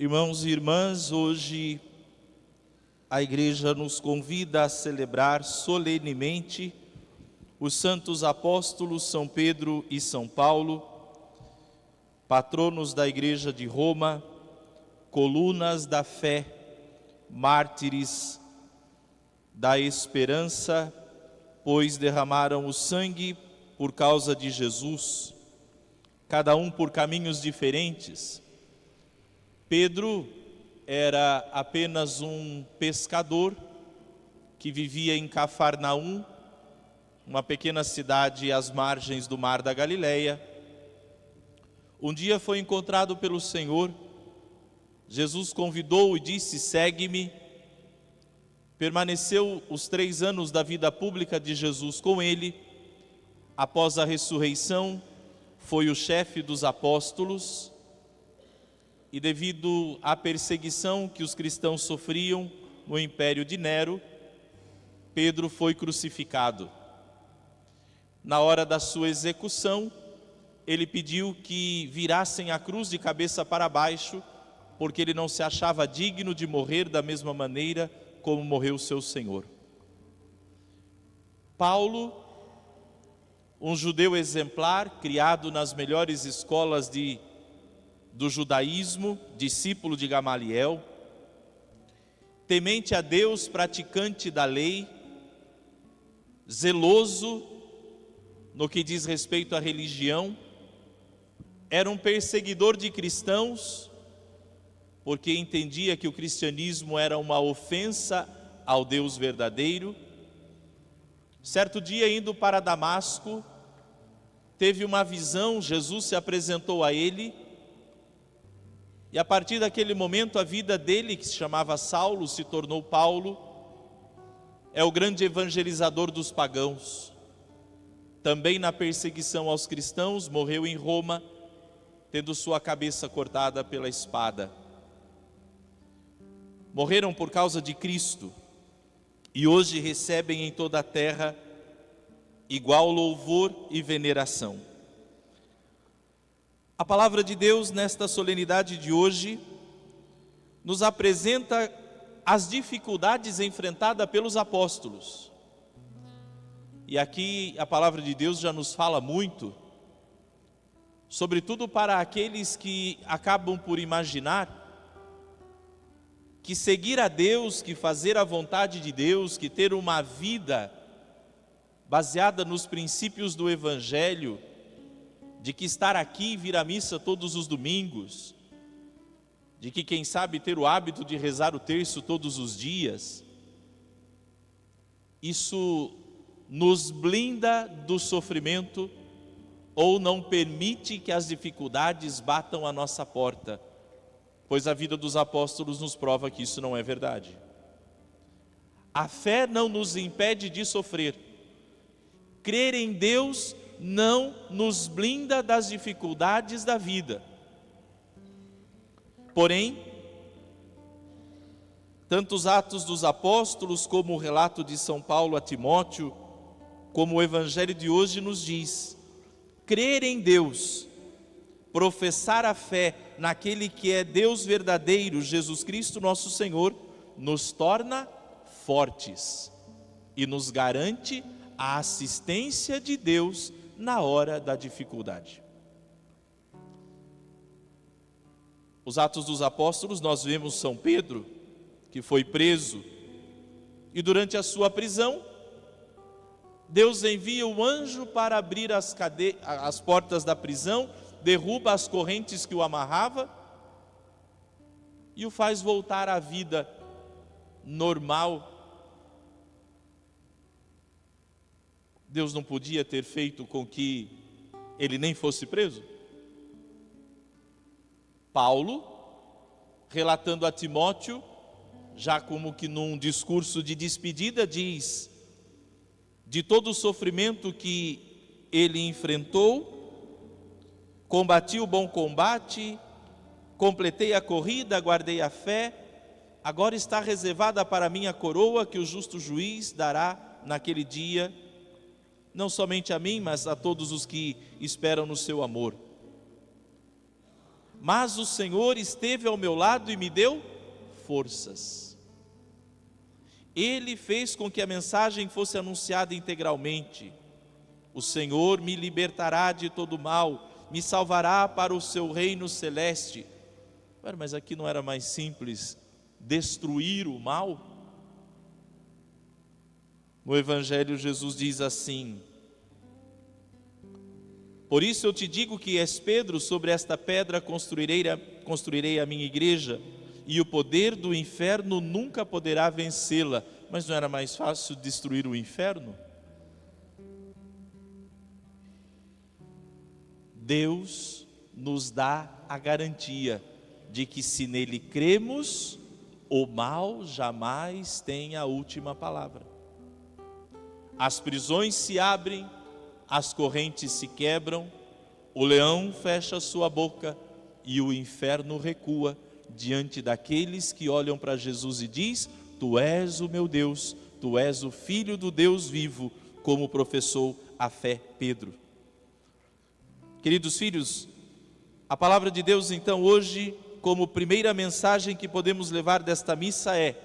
Irmãos e irmãs, hoje a Igreja nos convida a celebrar solenemente os santos apóstolos São Pedro e São Paulo, patronos da Igreja de Roma, colunas da fé, mártires da esperança, pois derramaram o sangue por causa de Jesus, cada um por caminhos diferentes. Pedro era apenas um pescador que vivia em Cafarnaum, uma pequena cidade às margens do mar da Galileia. Um dia foi encontrado pelo Senhor. Jesus convidou e disse: segue-me. Permaneceu os 3 anos da vida pública de Jesus com ele. Após a ressurreição, foi o chefe dos apóstolos. E devido à perseguição que os cristãos sofriam no império de Nero, Pedro foi crucificado. Na hora da sua execução, ele pediu que virassem a cruz de cabeça para baixo, porque ele não se achava digno de morrer da mesma maneira como morreu seu Senhor. Paulo, um judeu exemplar, criado nas melhores escolas do judaísmo, discípulo de Gamaliel, temente a Deus, praticante da lei, zeloso no que diz respeito à religião, era um perseguidor de cristãos, porque entendia que o cristianismo era uma ofensa ao Deus verdadeiro. Certo dia, indo para Damasco, teve uma visão, Jesus se apresentou a ele, e a partir daquele momento a vida dele, que se chamava Saulo, se tornou Paulo. É o grande evangelizador dos pagãos. Também na perseguição aos cristãos, morreu em Roma, tendo sua cabeça cortada pela espada. Morreram por causa de Cristo e hoje recebem em toda a terra igual louvor e veneração. A palavra de Deus nesta solenidade de hoje nos apresenta as dificuldades enfrentadas pelos apóstolos. E aqui a palavra de Deus já nos fala muito, sobretudo para aqueles que acabam por imaginar que seguir a Deus, que fazer a vontade de Deus, que ter uma vida baseada nos princípios do Evangelho, de que estar aqui e vir à missa todos os domingos, de que quem sabe ter o hábito de rezar o terço todos os dias, isso nos blinda do sofrimento ou não permite que as dificuldades batam à nossa porta, pois a vida dos apóstolos nos prova que isso não é verdade. A fé não nos impede de sofrer. Crer em Deus não nos blinda das dificuldades da vida. Porém, tanto os Atos dos Apóstolos, como o relato de São Paulo a Timóteo, como o Evangelho de hoje nos diz, crer em Deus, professar a fé naquele que é Deus verdadeiro, Jesus Cristo nosso Senhor, nos torna fortes e nos garante a assistência de Deus na hora da dificuldade. Os Atos dos Apóstolos, nós vemos São Pedro, que foi preso, e durante a sua prisão, Deus envia o anjo para abrir as portas da prisão, derruba as correntes que o amarrava e o faz voltar à vida normal. Deus não podia ter feito com que ele nem fosse preso? Paulo, relatando a Timóteo, já como que num discurso de despedida, diz: de todo o sofrimento que ele enfrentou, combati o bom combate, completei a corrida, guardei a fé, agora está reservada para mim a coroa que o justo juiz dará naquele dia, não somente a mim, mas a todos os que esperam no seu amor. mas o Senhor esteve ao meu lado e me deu forças. Ele fez com que a mensagem fosse anunciada integralmente. O Senhor me libertará de todo mal, me salvará para o seu reino celeste. Mas aqui não era mais simples destruir o mal? No Evangelho Jesus diz assim: por isso eu te digo que és Pedro, sobre esta pedra construirei a minha igreja, e o poder do inferno nunca poderá vencê-la. Mas não era mais fácil destruir o inferno? Deus nos dá a garantia de que, se nele cremos, o mal jamais tem a última palavra. As prisões se abrem, as correntes se quebram, o leão fecha sua boca e o inferno recua diante daqueles que olham para Jesus e diz: tu és o meu Deus, tu és o Filho do Deus vivo, como professou a fé Pedro. Queridos filhos, a palavra de Deus então hoje, como primeira mensagem que podemos levar desta missa é: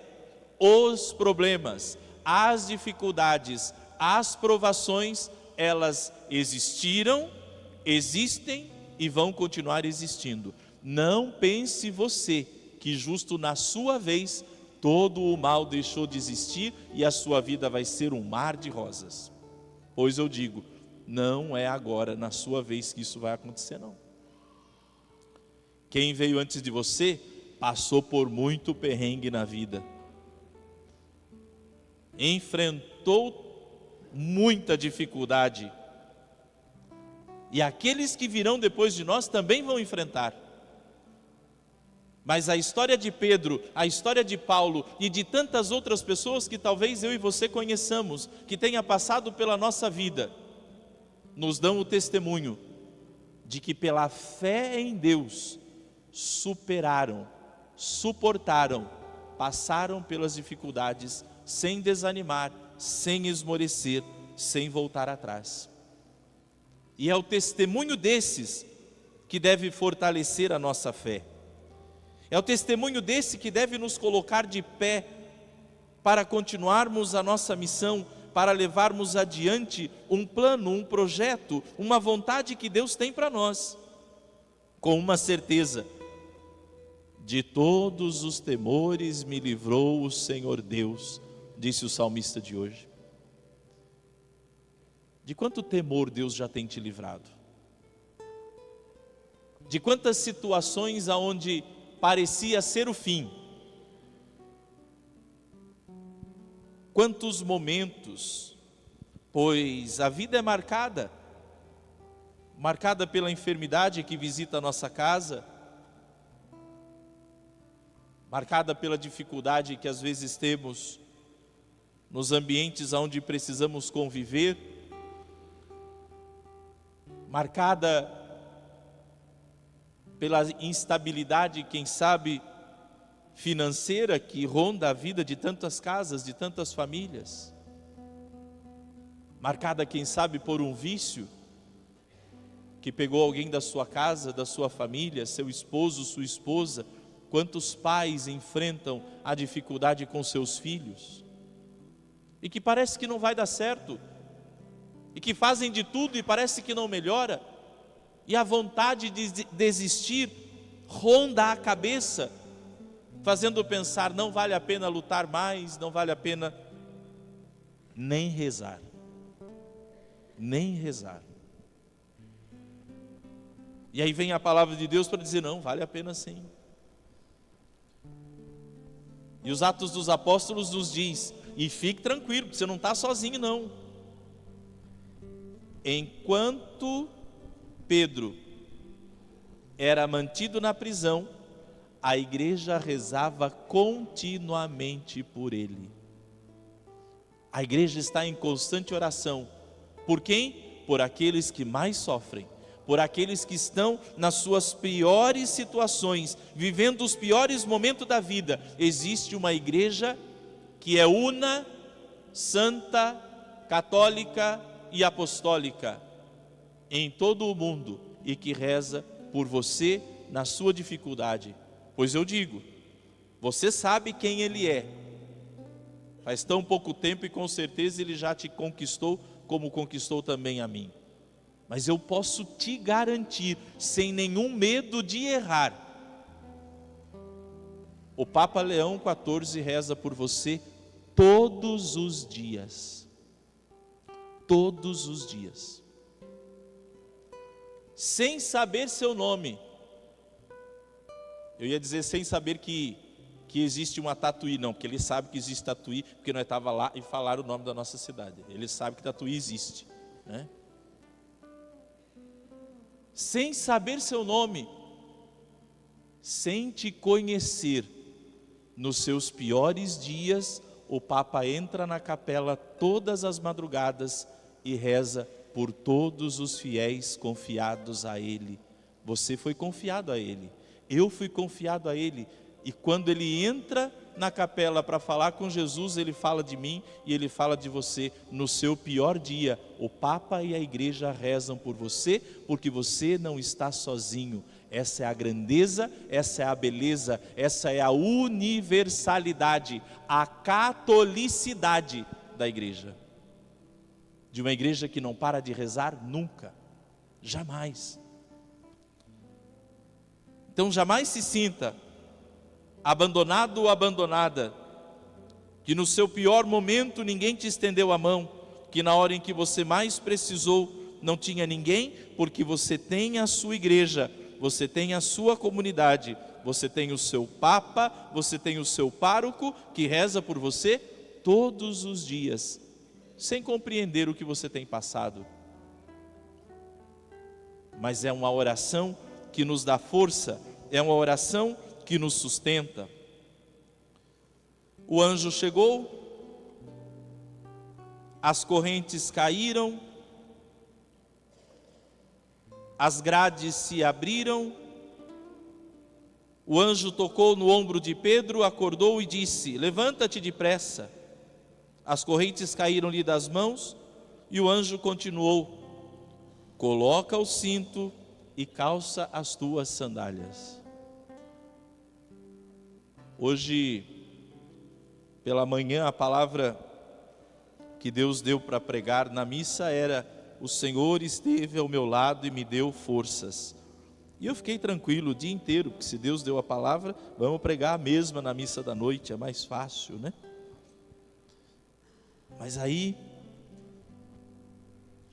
os problemas, as dificuldades, as provações, elas existiram, existem e vão continuar existindo. Não pense você que justo na sua vez todo o mal deixou de existir e a sua vida vai ser um mar de rosas. Pois eu digo, não é agora na sua vez que isso vai acontecer, não. Quem veio antes de você passou por muito perrengue na vida, enfrentou muita dificuldade, e aqueles que virão depois de nós também vão enfrentar. Mas a história de Pedro, a história de Paulo e de tantas outras pessoas que talvez eu e você conheçamos, que tenha passado pela nossa vida, nos dão o testemunho de que pela fé em Deus superaram, suportaram, passaram pelas dificuldades sem desanimar, sem esmorecer, sem voltar atrás. E é o testemunho desses que deve fortalecer a nossa fé. É o testemunho desse que deve nos colocar de pé para continuarmos a nossa missão, para levarmos adiante um plano, um projeto, uma vontade que Deus tem para nós, com uma certeza: de todos os temores me livrou o Senhor Deus, disse o salmista de hoje. De quanto temor Deus já tem te livrado? De quantas situações aonde parecia ser o fim? Quantos momentos? Pois a vida é marcada pela enfermidade que visita a nossa casa, marcada pela dificuldade que às vezes temos nos ambientes onde precisamos conviver, marcada pela instabilidade, quem sabe, financeira que ronda a vida de tantas casas, de tantas famílias, marcada, quem sabe, por um vício que pegou alguém da sua casa, da sua família, seu esposo, sua esposa. Quantos pais enfrentam a dificuldade com seus filhos e que parece que não vai dar certo, e que fazem de tudo e parece que não melhora, e a vontade de desistir ronda a cabeça, fazendo pensar: não vale a pena lutar mais, não vale a pena nem rezar, nem rezar. E aí vem a palavra de Deus para dizer: não, vale a pena sim. E os Atos dos Apóstolos nos diz: e fique tranquilo, você não está sozinho não. Enquanto Pedro era mantido na prisão, a igreja rezava continuamente por ele. A igreja está em constante oração. Por quem? Por aqueles que mais sofrem, por aqueles que estão nas suas piores situações, vivendo os piores momentos da vida. Existe uma igreja que é una, santa, católica e apostólica em todo o mundo, e que reza por você na sua dificuldade, pois eu digo, você sabe quem Ele é. Faz tão pouco tempo e com certeza Ele já te conquistou, como conquistou também a mim. Mas eu posso te garantir, sem nenhum medo de errar, o Papa Leão XIV reza por você todos os dias. Todos os dias. Sem saber seu nome. Eu ia dizer sem saber que existe uma Tatuí, não, porque ele sabe que existe Tatuí, porque nós estávamos lá e falaram o nome da nossa cidade. Ele sabe que Tatuí existe, né? Sem saber seu nome, sem te conhecer, nos seus piores dias, o Papa entra na capela todas as madrugadas e reza por todos os fiéis confiados a Ele. Você foi confiado a Ele, eu fui confiado a Ele. E quando ele entra na capela para falar com Jesus, ele fala de mim e ele fala de você. No seu pior dia, o Papa e a Igreja rezam por você, porque você não está sozinho. Essa é a grandeza, essa é a beleza, essa é a universalidade, a catolicidade da Igreja. De uma Igreja que não para de rezar nunca, jamais. Então jamais se sinta abandonado ou abandonada, que no seu pior momento ninguém te estendeu a mão, que na hora em que você mais precisou não tinha ninguém, porque você tem a sua igreja, você tem a sua comunidade, você tem o seu Papa, você tem o seu pároco que reza por você todos os dias, sem compreender o que você tem passado. Mas é uma oração que nos dá força, é uma oração que nos sustenta. O anjo chegou, as correntes caíram, as grades se abriram, o anjo tocou no ombro de Pedro, acordou e disse: levanta-te depressa. As correntes caíram-lhe das mãos e o anjo continuou: coloca o cinto e calça as tuas sandálias. Hoje, pela manhã, a palavra que Deus deu para pregar na missa era: o Senhor esteve ao meu lado e me deu forças. E eu fiquei tranquilo o dia inteiro, porque se Deus deu a palavra, vamos pregar a mesma na missa da noite, é mais fácil, né? Mas aí,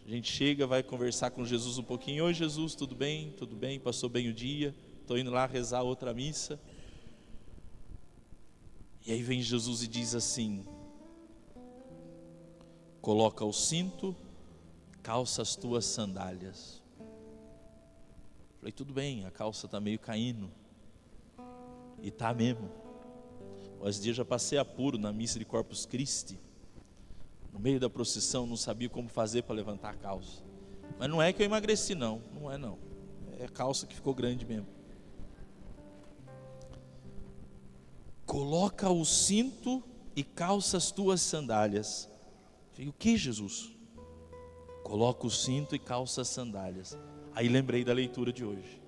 a gente chega, vai conversar com Jesus um pouquinho. Oi Jesus, tudo bem? Tudo bem? Passou bem o dia? Estou indo lá rezar outra missa. E aí vem Jesus e diz assim: coloca o cinto, calça as tuas sandálias. Falei, tudo bem, a calça está meio caindo. E está mesmo. Esse dia já passei apuro na missa de Corpus Christi. No meio da procissão, não sabia como fazer para levantar a calça. Mas não é que eu emagreci não, não é não. É a calça que ficou grande mesmo. Coloca o cinto e calça as tuas sandálias. Falei, o que, Jesus? Coloca o cinto e calça as sandálias. Aí lembrei da leitura de hoje.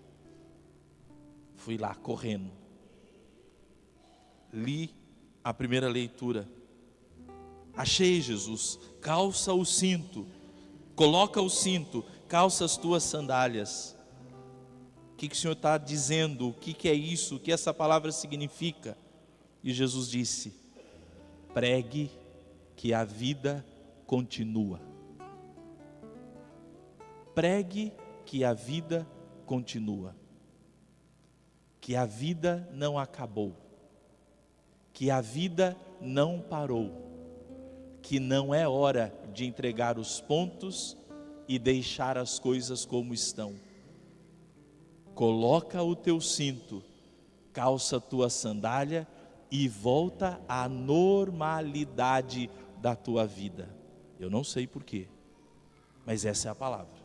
Fui lá correndo. Li a primeira leitura. Achei, Jesus. Calça o cinto. Coloca o cinto. Calça as tuas sandálias. O que o Senhor está dizendo? O que é isso? O que essa palavra significa? E Jesus disse: pregue que a vida continua. Pregue que a vida continua. Que a vida não acabou. Que a vida não parou. Que não é hora de entregar os pontos e deixar as coisas como estão. Coloca o teu cinto, calça a tua sandália e volta à normalidade da tua vida. Eu não sei porquê, mas essa é a palavra.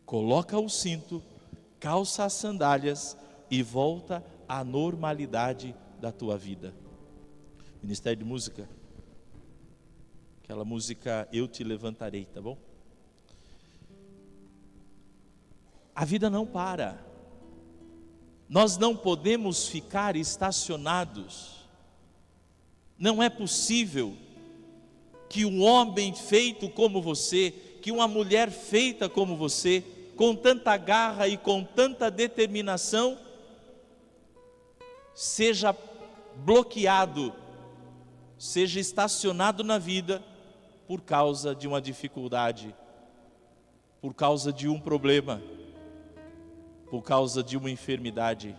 Coloca o cinto, calça as sandálias e volta à normalidade da tua vida. Ministério de Música, aquela música Eu Te Levantarei, tá bom? A vida não para. Nós não podemos ficar estacionados. Não é possível que um homem feito como você, que uma mulher feita como você, com tanta garra e com tanta determinação, seja bloqueado, seja estacionado na vida por causa de uma dificuldade, por causa de um problema, por causa de uma enfermidade.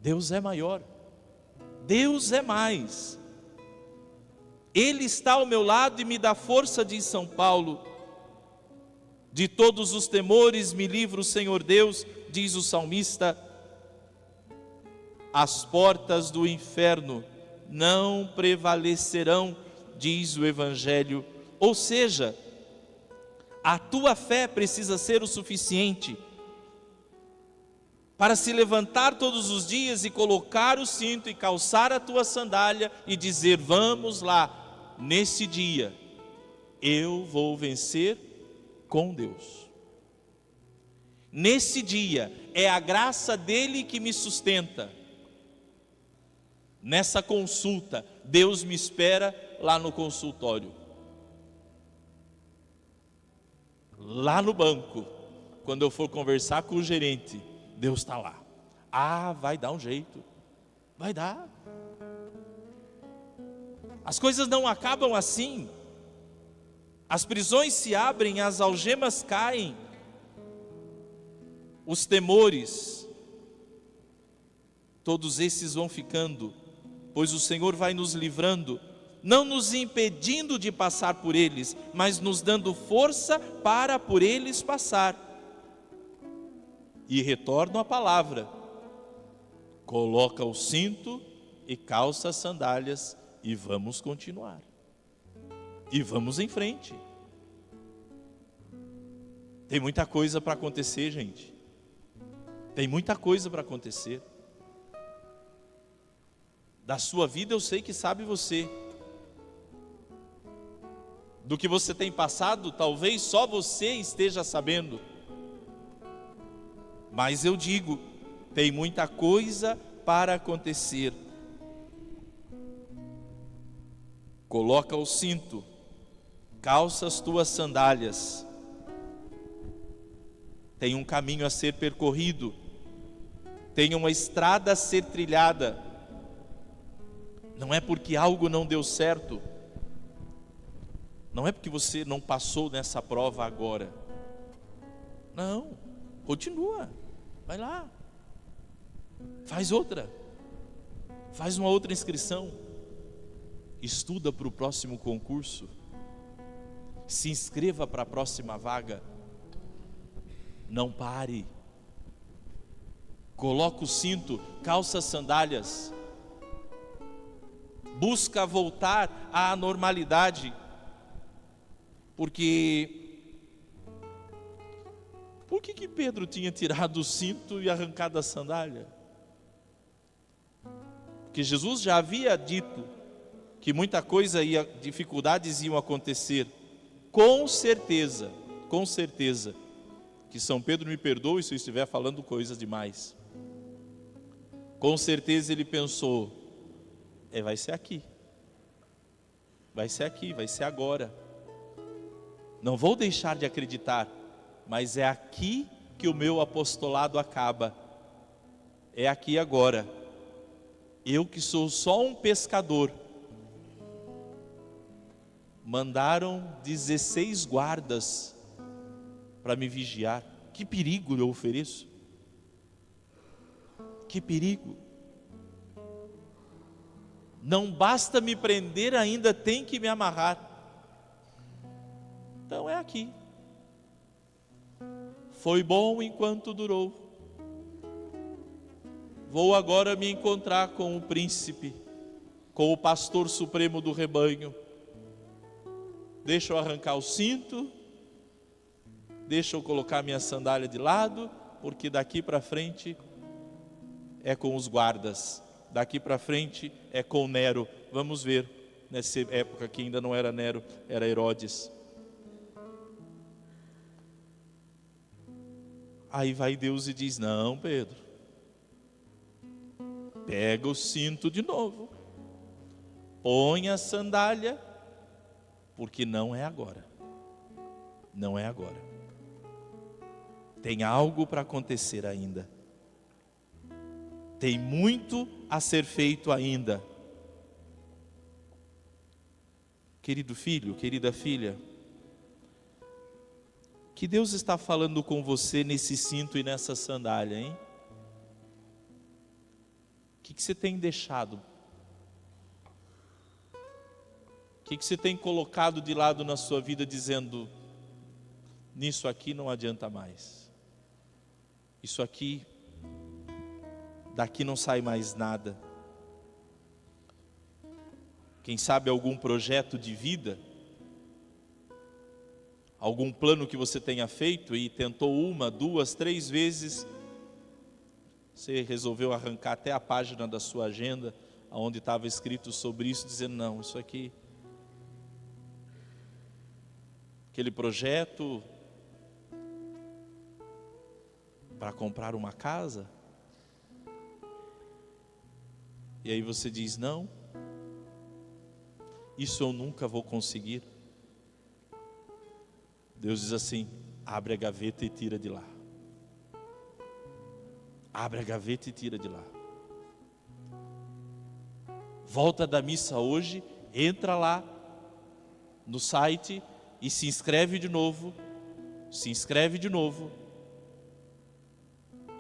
Deus é maior, Deus é mais. Ele está ao meu lado e me dá força, diz São Paulo. De todos os temores me livra o Senhor Deus, diz o salmista. As portas do inferno não prevalecerão, diz o Evangelho. Ou seja, a tua fé precisa ser o suficiente para se levantar todos os dias e colocar o cinto e calçar a tua sandália e dizer: vamos lá, nesse dia eu vou vencer com Deus. Nesse dia é a graça dele que me sustenta. Nessa consulta, Deus me espera lá no consultório. Lá no banco, quando eu for conversar com o gerente, Deus está lá. Ah, vai dar um jeito. Vai dar. As coisas não acabam assim. As prisões se abrem, as algemas caem. Os temores, todos esses vão ficando, pois o Senhor vai nos livrando, não nos impedindo de passar por eles, mas nos dando força para por eles passar. E retorno à palavra: coloca o cinto e calça as sandálias e vamos continuar. E vamos em frente. Tem muita coisa para acontecer, gente. Tem muita coisa para acontecer. Da sua vida eu sei que sabe você. Do que você tem passado, talvez só você esteja sabendo. Mas eu digo, tem muita coisa para acontecer. Coloca o cinto, calça as tuas sandálias. Tem um caminho a ser percorrido, tem uma estrada a ser trilhada. Não é porque algo não deu certo, não é porque você não passou nessa prova agora. Não, continua, vai lá, faz outra, faz uma outra inscrição, estuda para o próximo concurso, se inscreva para a próxima vaga. Não pare. Coloca o cinto, calça as sandálias. Busca voltar à normalidade. Porque por que Pedro tinha tirado o cinto e arrancado a sandália? Porque Jesus já havia dito que muita coisa dificuldades iam acontecer. Com certeza, que São Pedro me perdoe se eu estiver falando coisas demais. Com certeza ele pensou: vai ser aqui, vai ser agora. Não vou deixar de acreditar, mas é aqui que o meu apostolado acaba. É aqui agora. Eu que sou só um pescador. Mandaram 16 guardas para me vigiar. Que perigo eu ofereço? Que perigo! Não basta me prender, ainda tem que me amarrar. Então é aqui. Foi bom enquanto durou. Vou agora me encontrar com o príncipe, com o pastor supremo do rebanho. Deixa eu arrancar o cinto, deixa eu colocar minha sandália de lado, porque daqui para frente é com os guardas, daqui para frente é com Nero. Vamos ver, nessa época que ainda não era Nero, era Herodes. Aí vai Deus e diz: não, Pedro, pega o cinto de novo, põe a sandália, porque não é agora. Não é agora. Tem algo para acontecer ainda. Tem muito a ser feito ainda. Querido filho, querida filha, que Deus está falando com você nesse cinto e nessa sandália, hein? O que você tem deixado? O que você tem colocado de lado na sua vida dizendo: nisso aqui não adianta mais. Isso aqui, daqui não sai mais nada. Quem sabe algum projeto de vida, algum plano que você tenha feito e tentou 1, 2, 3 vezes, você resolveu arrancar até a página da sua agenda, onde estava escrito sobre isso, dizendo: não, isso aqui, aquele projeto para comprar uma casa, e aí você diz: não, isso eu nunca vou conseguir. Deus diz assim: abre a gaveta e tira de lá. Abre a gaveta e tira de lá. Volta da missa hoje, entra lá no site e se inscreve de novo. Se inscreve de novo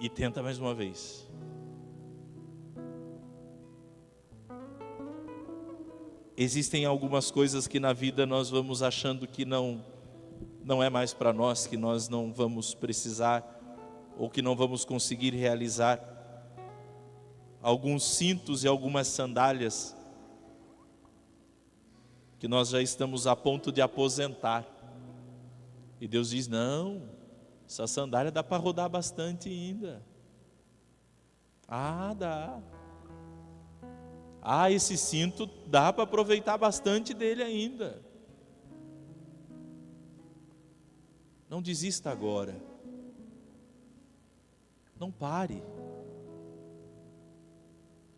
e tenta mais uma vez. Existem algumas coisas que na vida nós vamos achando que não é mais para nós, que nós não vamos precisar ou que não vamos conseguir realizar. Alguns cintos e algumas sandálias que nós já estamos a ponto de aposentar. E Deus diz: não, essa sandália dá para rodar bastante ainda. Ah, dá. Ah, esse cinto dá para aproveitar bastante dele ainda. Não desista agora. Não pare.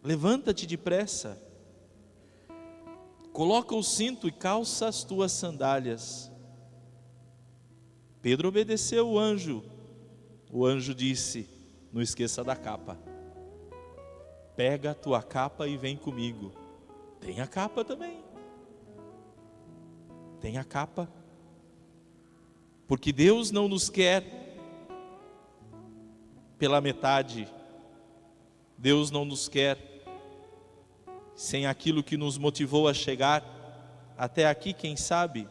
Levanta-te depressa. Coloca o cinto e calça as tuas sandálias. Pedro obedeceu o anjo. O anjo disse: não esqueça da capa. Pega a tua capa e vem comigo. Tem a capa também. Tem a capa. Porque Deus não nos quer pela metade. Deus não nos quer sem aquilo que nos motivou a chegar até aqui, quem sabe.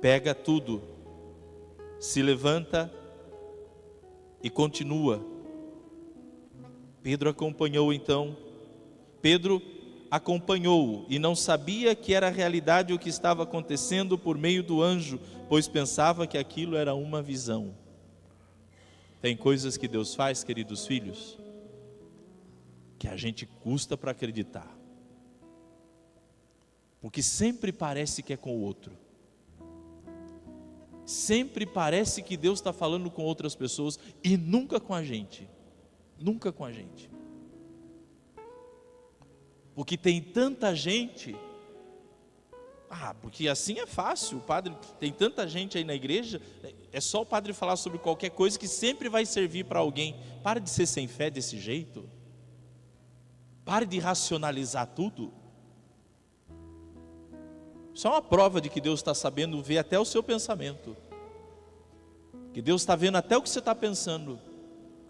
Pega tudo, se levanta e continua. Pedro acompanhou então. Pedro acompanhou-o e não sabia que era realidade o que estava acontecendo por meio do anjo, pois pensava que aquilo era uma visão. Tem coisas que Deus faz, queridos filhos, que a gente custa para acreditar, porque sempre parece que é com o outro. Sempre parece que Deus está falando com outras pessoas e nunca com a gente. Nunca com a gente. Porque tem tanta gente. Porque assim é fácil. O padre, tem tanta gente aí na igreja, é só o padre falar sobre qualquer coisa que sempre vai servir para alguém. Para de ser sem fé desse jeito. Pare de racionalizar tudo. Isso é uma prova de que Deus está sabendo ver até o seu pensamento. Que Deus está vendo até o que você está pensando.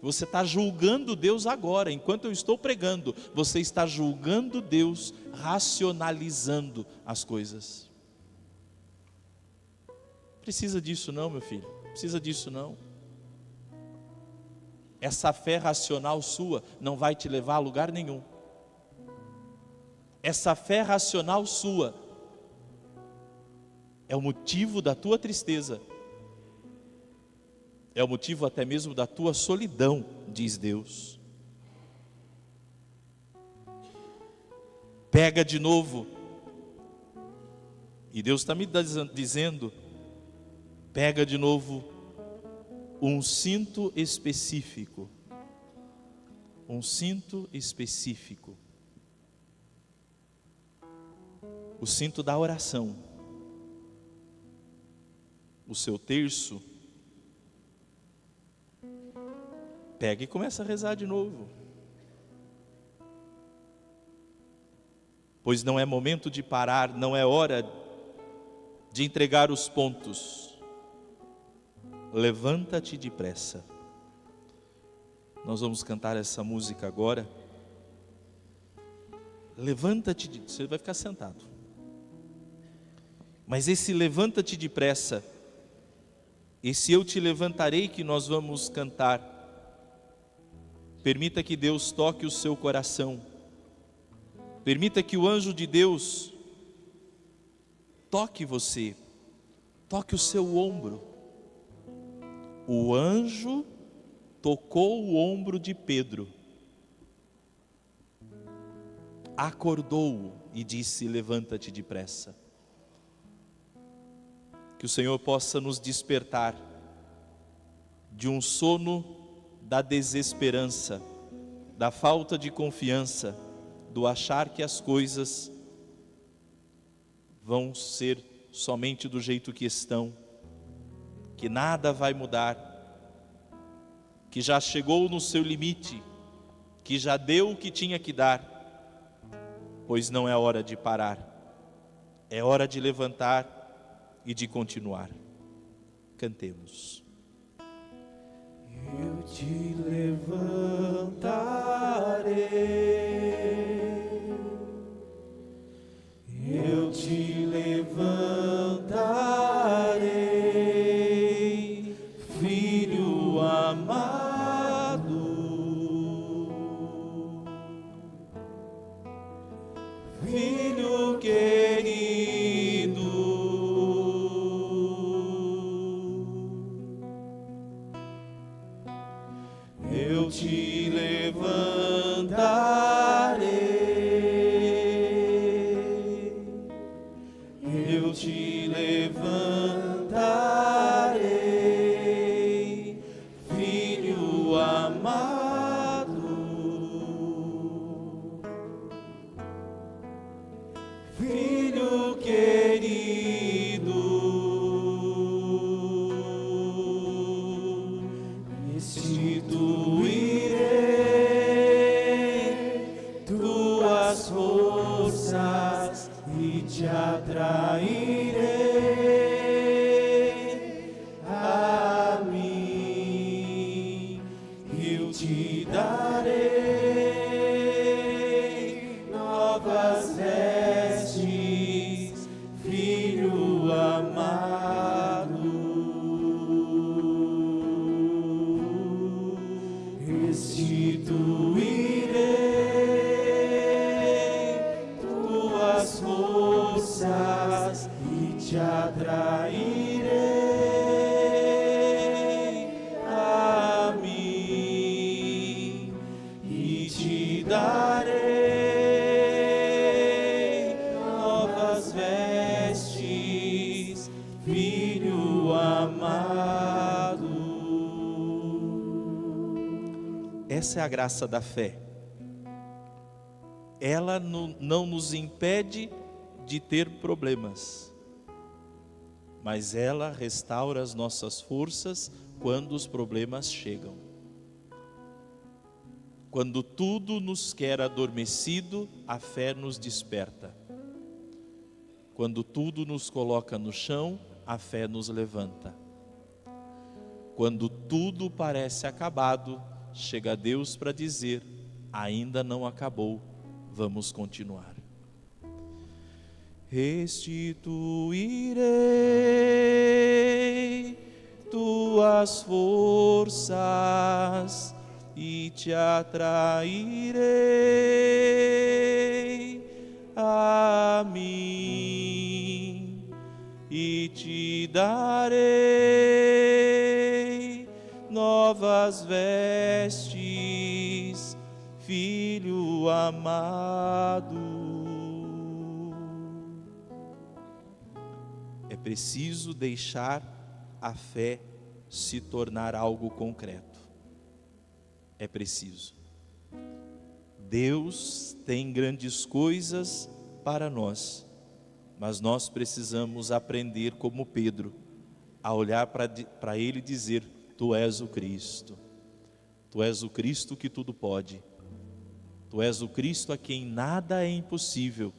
Você está julgando Deus agora, enquanto eu estou pregando. Você está julgando Deus, racionalizando as coisas. Precisa disso não, meu filho. Precisa disso não. Essa fé racional sua não vai te levar a lugar nenhum. Essa fé racional sua é o motivo da tua tristeza. É o motivo até mesmo da tua solidão, diz Deus. Pega de novo. E Deus está me dizendo: pega de novo um cinto específico. Um cinto específico. O cinto da oração. O seu terço. Pega e começa a rezar de novo. Pois não é momento de parar, não é hora de entregar os pontos. Levanta-te depressa. Nós vamos cantar essa música agora. Levanta-te, você vai ficar sentado. Mas esse levanta-te depressa, esse eu te levantarei que nós vamos cantar, permita que Deus toque o seu coração. Permita que o anjo de Deus toque você, toque o seu ombro. O anjo tocou o ombro de Pedro, acordou-o e disse: levanta-te depressa. Que o Senhor possa nos despertar de um sono da desesperança, da falta de confiança, do achar que as coisas vão ser somente do jeito que estão, que nada vai mudar, que já chegou no seu limite, que já deu o que tinha que dar, pois não é hora de parar, é hora de levantar e de continuar. Cantemos. Eu te levantarei, eu te levantarei, filho amado, filho querido. Eu te levantarei, eu te levantarei, filho amado, filho querido. Restituirei tuas forças e te atrairei a mim. Eu te darei novas vestes, filho amado. Restituirei tuas forças e te atrairei a mim e te darei novas vestes, filho amado. Essa é a graça da fé. Ela não nos impede de ter problemas, mas ela restaura as nossas forças quando os problemas chegam. Quando tudo nos quer adormecido, a fé nos desperta. Quando tudo nos coloca no chão, a fé nos levanta. Quando tudo parece acabado, chega Deus para dizer: ainda não acabou, vamos continuar. Restituirei tuas forças e te atrairei a mim e te darei novas vestes, filho amado. É preciso deixar a fé se tornar algo concreto. É preciso. Deus tem grandes coisas para nós, mas nós precisamos aprender como Pedro, a olhar para Ele e dizer: Tu és o Cristo. Tu és o Cristo que tudo pode. Tu és o Cristo a quem nada é impossível.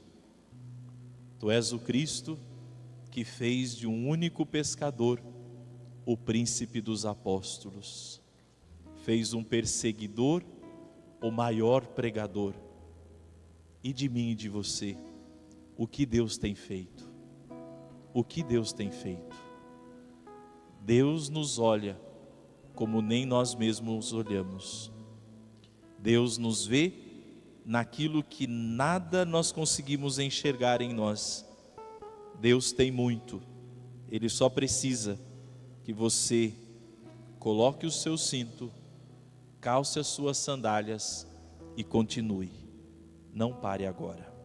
Tu és o Cristo que fez de um único pescador o príncipe dos apóstolos. Fez um perseguidor o maior pregador. E de mim e de você, o que Deus tem feito? O que Deus tem feito? Deus nos olha como nem nós mesmos olhamos. Deus nos vê naquilo que nada nós conseguimos enxergar em nós. Deus tem muito, Ele só precisa que você coloque o seu cinto, calce as suas sandálias e continue. Não pare agora.